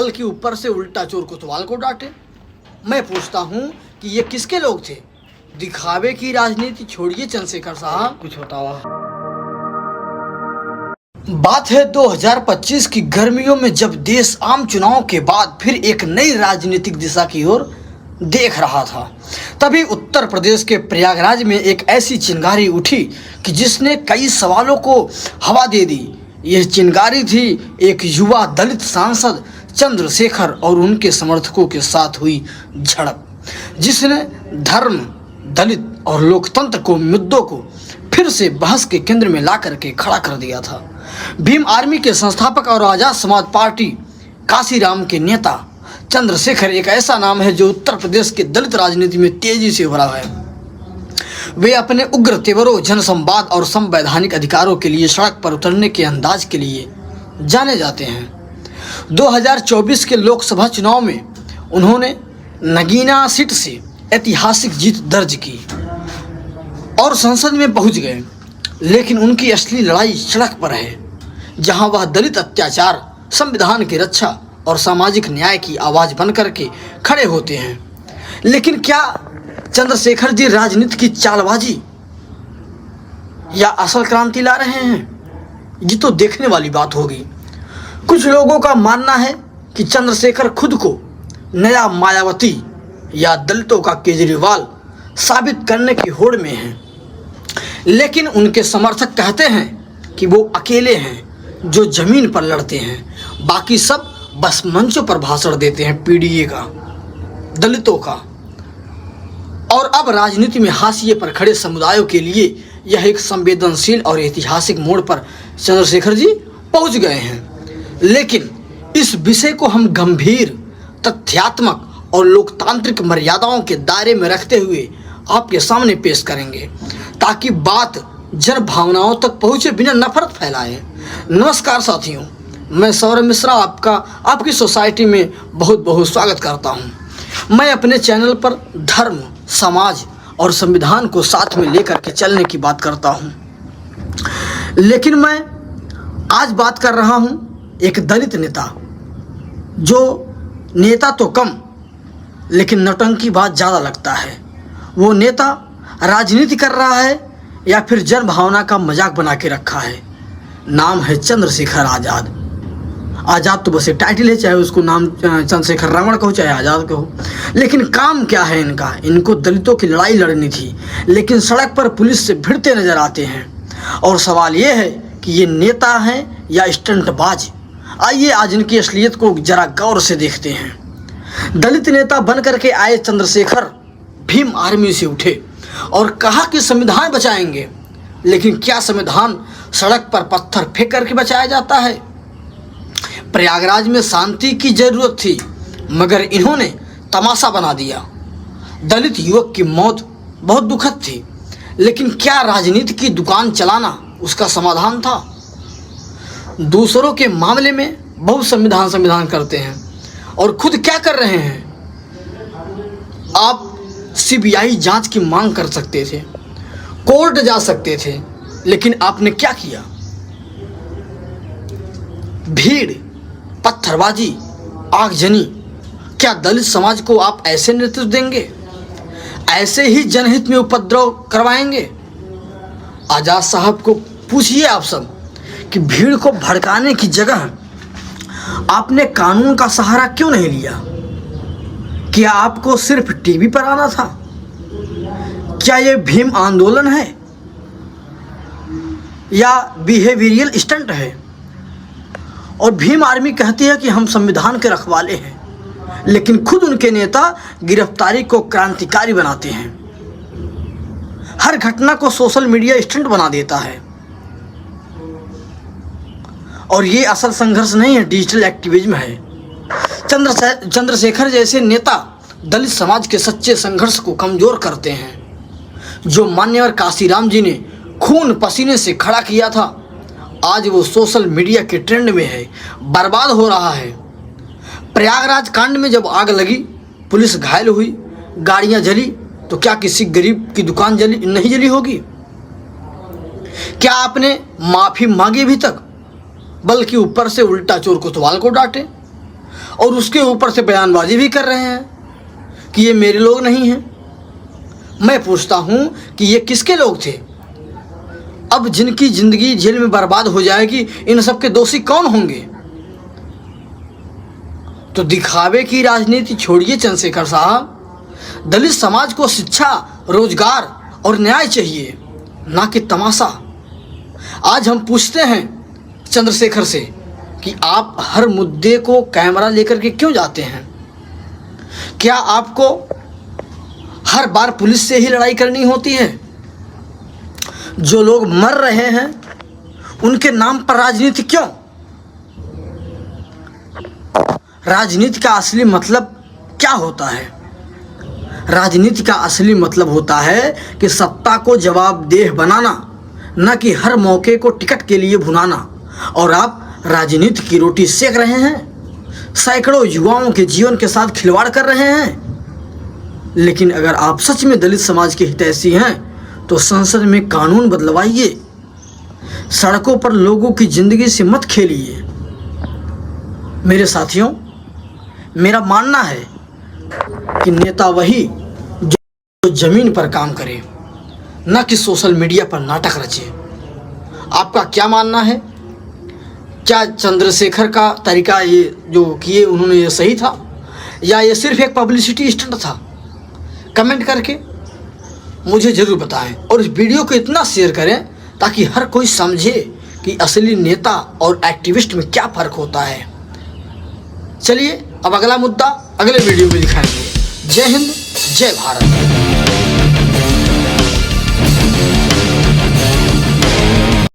बल्कि ऊपर से उल्टा चोर कोतवाल को डांटे। मैं पूछता हूँ कि ये किसके लोग थे? दिखावे की राजनीति छोड़िए चंद्रशेखर साहब, कुछ बताओ। बात है 2025 की गर्मियों में, जब देश आम चुनाव के बाद फिर एक नई राजनीतिक दिशा की ओर देख रहा था। तभी उत्तर प्रदेश के प्रयागराज में एक ऐसी चिंगारी उठी कि जिसने कई सवालों को हवा दे दी। यह चिंगारी थी एक युवा दलित सांसद चंद्रशेखर और उनके समर्थकों के साथ हुई झड़प, जिसने धर्म, दलित और लोकतंत्र को मुद्दों को फिर से बहस के केंद्र में ला करके खड़ा कर दिया था। भीम आर्मी के संस्थापक और आजाद समाज पार्टी काशीराम के नेता चंद्रशेखर एक ऐसा नाम है जो उत्तर प्रदेश के दलित राजनीति में तेजी से उभरा है। वे अपने उग्र तेवरों, जनसंवाद और संवैधानिक अधिकारों के लिए सड़क पर उतरने के अंदाज के लिए जाने जाते हैं। 2024 के लोकसभा चुनाव में उन्होंने नगीना सीट से ऐतिहासिक जीत दर्ज की और संसद में पहुंच गए, लेकिन उनकी असली लड़ाई सड़क पर है, जहां वह दलित अत्याचार, संविधान की रक्षा और सामाजिक न्याय की आवाज़ बनकर के खड़े होते हैं। लेकिन क्या चंद्रशेखर जी राजनीति की चालबाजी या असल क्रांति ला रहे हैं? ये तो देखने वाली बात होगी। कुछ लोगों का मानना है कि चंद्रशेखर खुद को नया मायावती या दलितों का केजरीवाल साबित करने की होड़ में हैं, लेकिन उनके समर्थक कहते हैं कि वो अकेले हैं जो जमीन पर लड़ते हैं, बाकी सब बस मंचों पर भाषण देते हैं पीडीए का, दलितों का। और अब राजनीति में हाशिए पर खड़े समुदायों के लिए यह एक संवेदनशील और ऐतिहासिक मोड़ पर चंद्रशेखर जी पहुंच गए हैं। लेकिन इस विषय को हम गंभीर, तथ्यात्मक और लोकतांत्रिक मर्यादाओं के दायरे में रखते हुए आपके सामने पेश करेंगे, ताकि बात जन भावनाओं तक पहुंचे बिना नफरत फैलाए। नमस्कार साथियों, मैं सौरभ मिश्रा आपकी सोसाइटी में बहुत बहुत स्वागत करता हूं। मैं अपने चैनल पर धर्म, समाज और संविधान को साथ में लेकर के चलने की बात करता हूं, लेकिन मैं आज बात कर रहा हूं एक दलित नेता, जो नेता तो कम लेकिन नौटंकी बात ज़्यादा लगता है। वो नेता राजनीति कर रहा है या फिर जन भावना का मजाक बना के रखा है। नाम है चंद्रशेखर आज़ाद। आज़ाद तो बस एक टाइटल है, चाहे उसको नाम चंद्रशेखर रावण कहो चाहे आज़ाद कहो, लेकिन काम क्या है इनका? इनको दलितों की लड़ाई लड़नी थी, लेकिन सड़क पर पुलिस से भिड़ते नजर आते हैं। और सवाल ये है कि ये नेता हैं या स्टंटबाज? आइए आज इनकी असलियत को जरा गौर से देखते हैं। दलित नेता बन करके आए चंद्रशेखर भीम आर्मी से उठे और कहा कि संविधान बचाएंगे, लेकिन क्या संविधान सड़क पर पत्थर फेंक करके बचाया जाता है? प्रयागराज में शांति की जरूरत थी, मगर इन्होंने तमाशा बना दिया। दलित युवक की मौत बहुत दुखद थी, लेकिन क्या राजनीति की दुकान चलाना उसका समाधान था? दूसरों के मामले में बहुत संविधान करते हैं और खुद क्या कर रहे हैं? आप सीबीआई जांच की मांग कर सकते थे, कोर्ट जा सकते थे, लेकिन आपने क्या किया? भीड़, पत्थरबाजी, आगजनी। क्या दलित समाज को आप ऐसे नेतृत्व देंगे? ऐसे ही जनहित में उपद्रव करवाएंगे? आजाद साहब को पूछिए आप सब कि भीड़ को भड़काने की जगह आपने कानून का सहारा क्यों नहीं लिया? क्या आपको सिर्फ टीवी पर आना था? क्या यह भीम आंदोलन है या बिहेवियरल स्टंट है? और भीम आर्मी कहती है कि हम संविधान के रखवाले हैं, लेकिन खुद उनके नेता गिरफ्तारी को क्रांतिकारी बनाते हैं। हर घटना को सोशल मीडिया स्टंट बना देता है। और ये असल संघर्ष नहीं है, डिजिटल एक्टिविज्म है। चंद्रशेखर जैसे नेता दलित समाज के सच्चे संघर्ष को कमजोर करते हैं। जो मान्यवर काशीराम जी ने खून पसीने से खड़ा किया था, आज वो सोशल मीडिया के ट्रेंड में है, बर्बाद हो रहा है। प्रयागराज कांड में जब आग लगी, पुलिस घायल हुई, गाड़ियां जली, तो क्या किसी गरीब की दुकान नहीं जली होगी? क्या आपने माफ़ी मांगी भी तक? बल्कि ऊपर से उल्टा चोर कोतवाल को डांटे। और उसके ऊपर से बयानबाजी भी कर रहे हैं कि ये मेरे लोग नहीं हैं। मैं पूछता हूं कि ये किसके लोग थे? अब जिनकी जिंदगी जेल में बर्बाद हो जाएगी, इन सब के दोषी कौन होंगे? तो दिखावे की राजनीति छोड़िए चंद्रशेखर साहब। दलित समाज को शिक्षा, रोजगार और न्याय चाहिए, ना कि तमाशा। आज हम पूछते हैं चंद्रशेखर से कि आप हर मुद्दे को कैमरा लेकर के क्यों जाते हैं? क्या आपको हर बार पुलिस से ही लड़ाई करनी होती है? जो लोग मर रहे हैं उनके नाम पर राजनीति क्यों? राजनीति का असली मतलब क्या होता है? राजनीति का असली मतलब होता है कि सत्ता को जवाबदेह बनाना, न कि हर मौके को टिकट के लिए भुनाना। और आप राजनीति की रोटी सेक रहे हैं, सैकड़ों युवाओं के जीवन के साथ खिलवाड़ कर रहे हैं। लेकिन अगर आप सच में दलित समाज के हितैषी हैं तो संसद में कानून बदलवाइए, सड़कों पर लोगों की जिंदगी से मत खेलिए। मेरे साथियों, मेरा मानना है कि नेता वही जो जमीन पर काम करे, न कि सोशल मीडिया पर नाटक रचे। आपका क्या मानना है? क्या चंद्रशेखर का तरीका ये जो किए उन्होंने ये सही था, या ये सिर्फ एक पब्लिसिटी स्टंट था? कमेंट करके मुझे ज़रूर बताएं और इस वीडियो को इतना शेयर करें ताकि हर कोई समझे कि असली नेता और एक्टिविस्ट में क्या फ़र्क होता है। चलिए अब अगला मुद्दा अगले वीडियो में दिखाएंगे। जय हिंद, जय भारत।